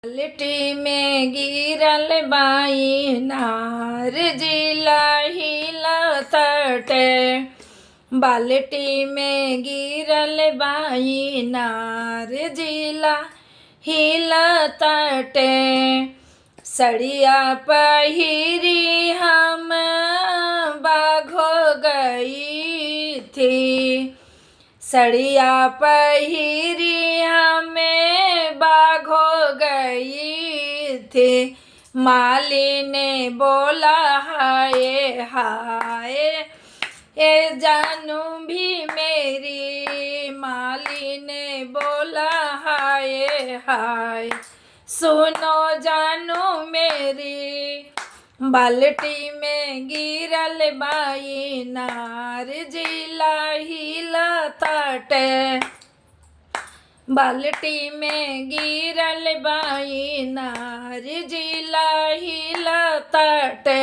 बाल्टी में गिरल बाई नार जिला हिलतटे। बाल्टी में गिरल बाई नार जिला हिलतटे। सड़िया पहिरी हम बाघो गई थी। सड़िया पहिरी हमें बाघो गई थी। माली ने बोला हाय हाय ए जानू भी मेरी। माली ने बोला हाय हाय सुनो जानू मेरी। बाल्टी में गिरल बाई नार जिला हिलतटे। बाल्टी में गिरल बाई नार जिला हिलतटे।